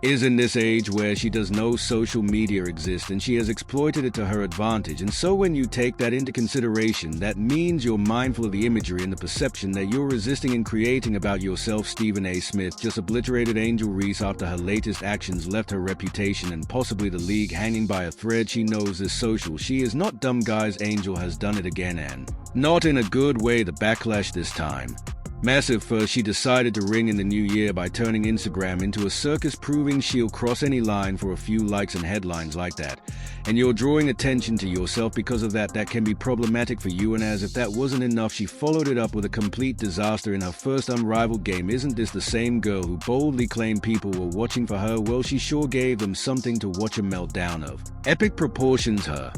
is in this age where she does know social media exists and she has exploited it to her advantage. And so when you take that into consideration, that means you're mindful of the imagery and the perception that you're resisting and creating about yourself. Stephen A. Smith just obliterated Angel Reese after her latest actions left her reputation and possibly the league hanging by a thread. She knows this social. She is not dumb, guys. Angel has done it again, and not in a good way. The backlash this time massive. First, she decided to ring in the new year by turning Instagram into a circus, proving she'll cross any line for a few likes and headlines like that. And you're drawing attention to yourself because of that. That can be problematic for you, and as if that wasn't enough, she followed it up with a complete disaster in her first unrivaled game. Isn't this the same girl who boldly claimed people were watching for her? Well, she sure gave them something to watch a meltdown of epic proportions. Her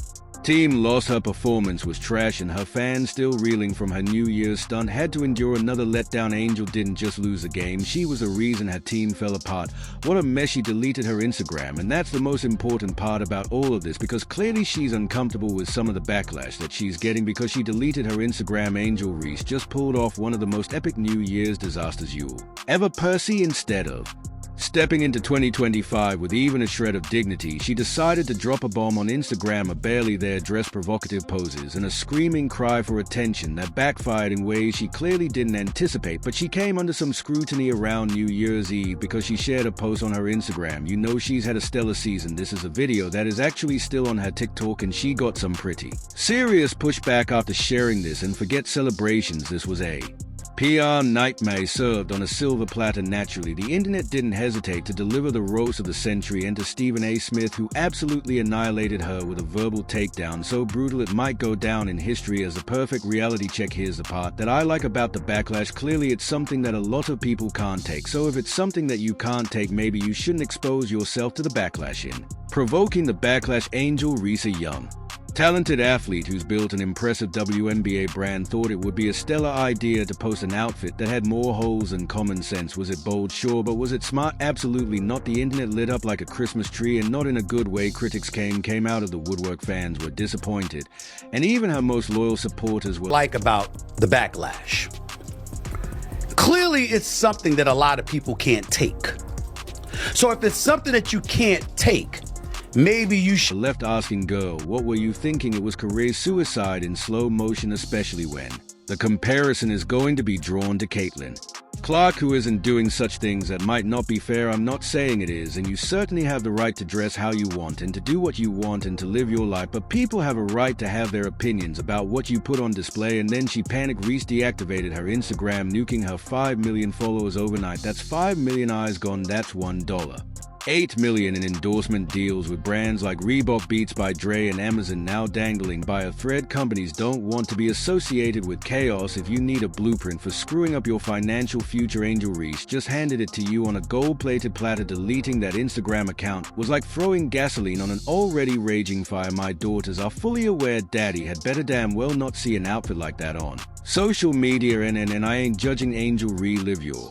team lost, her performance was trash, and her fans, still reeling from her New Year's stunt, had to endure another letdown. Angel didn't just lose a game, she was the reason her team fell apart. What a mess. She deleted her Instagram, and that's the most important part about all of this, because clearly she's uncomfortable with some of the backlash that she's getting because she deleted her Instagram. Angel Reese just pulled off one of the most epic New Year's disasters you'll ever Percy. Instead of stepping into 2025 with even a shred of dignity, she decided to drop a bomb on Instagram, a barely there dress, provocative poses, and a screaming cry for attention that backfired in ways she clearly didn't anticipate. But she came under some scrutiny around New Year's Eve because she shared a post on her Instagram. You know she's had a stellar season. This is a video that is actually still on her TikTok, and she got some pretty serious pushback after sharing this. And forget celebrations, this was a PR nightmare served on a silver platter. Naturally, the internet didn't hesitate to deliver the roast of the century, and to Stephen A. Smith, who absolutely annihilated her with a verbal takedown so brutal it might go down in history as a perfect reality check. Here's the part that I like about the backlash. Clearly it's something that a lot of people can't take, so if it's something that you can't take, maybe you shouldn't expose yourself to the backlash. In provoking the backlash, Angel Reese, a young talented athlete who's built an impressive WNBA brand, thought it would be a stellar idea to post an outfit that had more holes than common sense. Was it bold? Sure, but was it smart? Absolutely not. The internet lit up like a Christmas tree, and not in a good way. Critics came out of the woodwork. Fans were disappointed, and even her most loyal supporters were like about the backlash. Clearly, it's something that a lot of people can't take. So if it's something that you can't take, maybe you should left asking, girl, what were you thinking? It was career suicide in slow motion, especially when the comparison is going to be drawn to Caitlin Clark, who isn't doing such things. That might not be fair. I'm not saying it is, and you certainly have the right to dress how you want and to do what you want and to live your life, but people have a right to have their opinions about what you put on display. And then she panicked. Reese deactivated her Instagram, nuking her 5 million followers overnight. That's 5 million eyes gone. That's $1. 8 million in endorsement deals with brands like Reebok, Beats by Dre, and Amazon now dangling by a thread. Companies don't want to be associated with chaos. If you need a blueprint for screwing up your financial future, Angel Reese just handed it to you on a gold-plated platter. Deleting that Instagram account was like throwing gasoline on an already raging fire. My daughters are fully aware daddy had better damn well not see an outfit like that on social media, and I ain't judging. Angel Reese, live your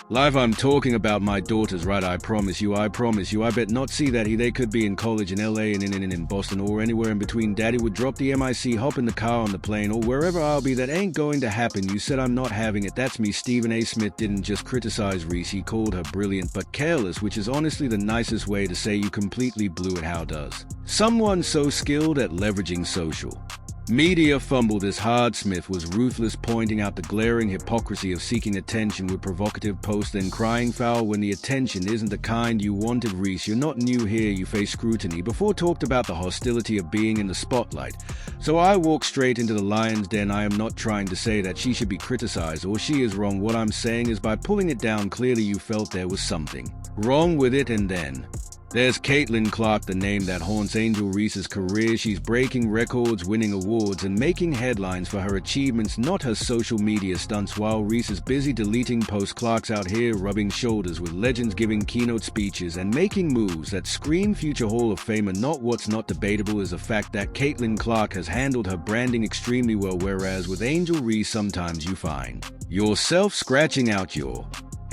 life. I'm talking about my daughters, right? I promise you. I bet not see that. They could be in college in LA and in Boston or anywhere in between. Daddy would drop the MIC, hop in the car on the plane, or wherever I'll be. That ain't going to happen. You said I'm not having it. That's me. Stephen A. Smith didn't just criticize Reese, he called her brilliant but careless, which is honestly the nicest way to say you completely blew it. How does someone so skilled at leveraging social media fumble this hard? Smith was ruthless, pointing out the glaring hypocrisy of seeking attention with provocative posts, then crying foul when the attention isn't the kind you wanted. Reese, you're not new here. You face scrutiny before. Talked about the hostility of being in the spotlight. So I walk straight into the lion's den. I am not trying to say that she should be criticized or she is wrong. What I'm saying is, by pulling it down, clearly you felt there was something wrong with it. And then there's Caitlin Clark, the name that haunts Angel Reese's career. She's breaking records, winning awards, and making headlines for her achievements, not her social media stunts. While Reese is busy deleting posts, Clark's out here rubbing shoulders with legends, giving keynote speeches, and making moves that scream future Hall of Famer. What's not debatable is the fact that Caitlin Clark has handled her branding extremely well, whereas with Angel Reese, sometimes you find yourself scratching out your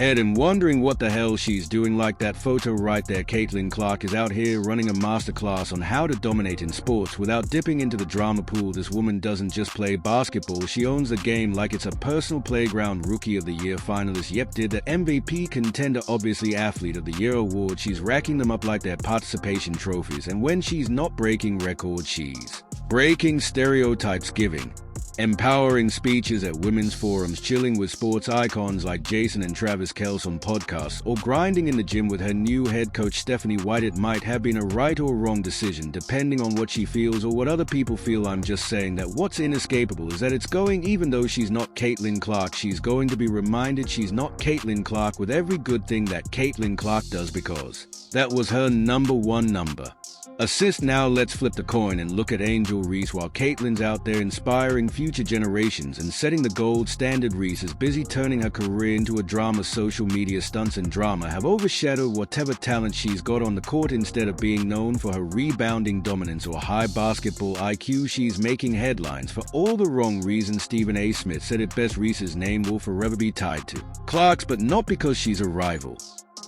head and wondering what the hell she's doing. Like that photo right there, Caitlin Clark is out here running a masterclass on how to dominate in sports without dipping into the drama pool. This woman doesn't just play basketball, she owns the game like it's a personal playground. Rookie of the Year finalist, yep, did the MVP contender, obviously Athlete of the Year award. She's racking them up like they're participation trophies, and when she's not breaking records, she's breaking stereotypes, giving empowering speeches at women's forums, chilling with sports icons like Jason and Travis Kelce on podcasts, or grinding in the gym with her new head coach Stephanie White. It might have been a right or wrong decision, depending on what she feels or what other people feel. I'm just saying that what's inescapable is that it's going, even though she's not Caitlin Clark, she's going to be reminded she's not Caitlin Clark with every good thing that Caitlin Clark does, because that was her number one number. Assist. Now let's flip the coin and look at Angel Reese. While Caitlin's out there inspiring future generations and setting the gold standard, Reese is busy turning her career into a drama. Social media stunts and drama have overshadowed whatever talent she's got on the court. Instead of being known for her rebounding dominance or high basketball IQ, she's making headlines for all the wrong reasons. Stephen A. Smith said it best: Reese's name will forever be tied to Clark's, but not because she's a rival,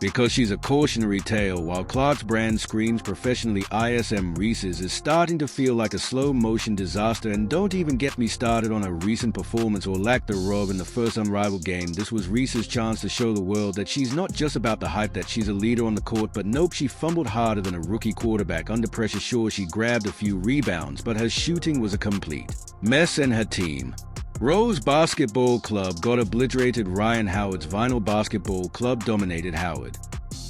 because she's a cautionary tale. While Clark's brand screams professionally ISM, Reese's is starting to feel like a slow-motion disaster. And don't even get me started on a recent performance or lack thereof in the first unrivaled game. This was Reese's chance to show the world that she's not just about the hype, that she's a leader on the court. But nope, she fumbled harder than a rookie quarterback under pressure. Sure, she grabbed a few rebounds, but her shooting was a complete mess, and her team, Rose Basketball Club, got obliterated. Ryan Howard's Vinyl Basketball Club dominated. Howard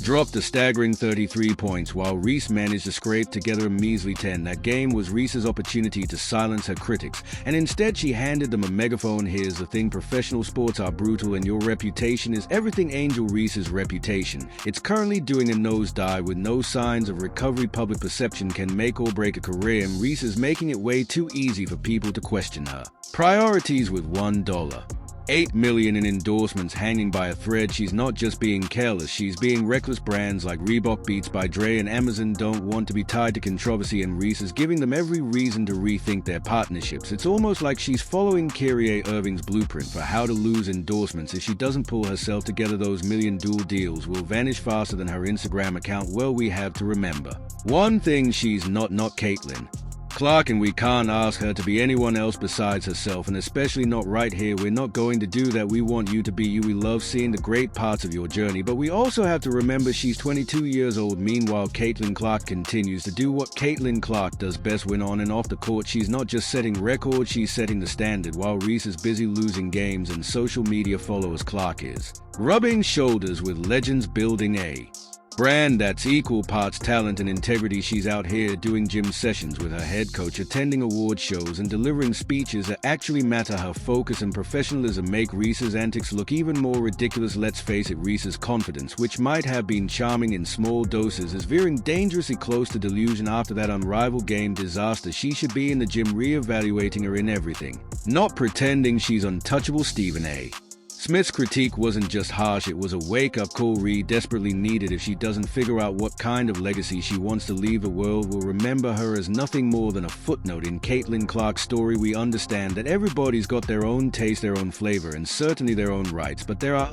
dropped a staggering 33 points, while Reese managed to scrape together a measly 10. That game was Reese's opportunity to silence her critics, and instead she handed them a megaphone. Here's the thing: professional sports are brutal, and your reputation is everything. Angel Reese's reputation, it's currently doing a nosedive with no signs of recovery. Public perception can make or break a career, and Reese is making it way too easy for people to question her priorities. With $1.8 million in endorsements hanging by a thread, she's not just being careless, she's being reckless. Brands like Reebok, Beats by Dre, and Amazon don't want to be tied to controversy, and Reese is giving them every reason to rethink their partnerships. It's almost like she's following Kyrie Irving's blueprint for how to lose endorsements. If she doesn't pull herself together, those million dual deals will vanish faster than her Instagram account. Well, we have to remember one thing: she's not Caitlin Clark, and we can't ask her to be anyone else besides herself, and especially not right here. We're not going to do that. We want you to be you. We love seeing the great parts of your journey, but we also have to remember she's 22 years old. Meanwhile, Caitlin Clark continues to do what Caitlin Clark does best: win on and off the court. She's not just setting records, she's setting the standard. While Reese is busy losing games and social media followers, Clark is rubbing shoulders with legends, building a brand that's equal parts talent and integrity. She's out here doing gym sessions with her head coach, attending award shows, and delivering speeches that actually matter. Her focus and professionalism make Reese's antics look even more ridiculous. Let's face it, Reese's confidence, which might have been charming in small doses, is veering dangerously close to delusion after that unrivaled game disaster. She should be in the gym reevaluating her in everything, not pretending she's untouchable. Stephen A. Smith's critique wasn't just harsh, it was a wake-up call Reed desperately needed. If she doesn't figure out what kind of legacy she wants to leave, the world will remember her as nothing more than a footnote in Caitlin Clark's story. We understand that everybody's got their own taste, their own flavor, and certainly their own rights, but there are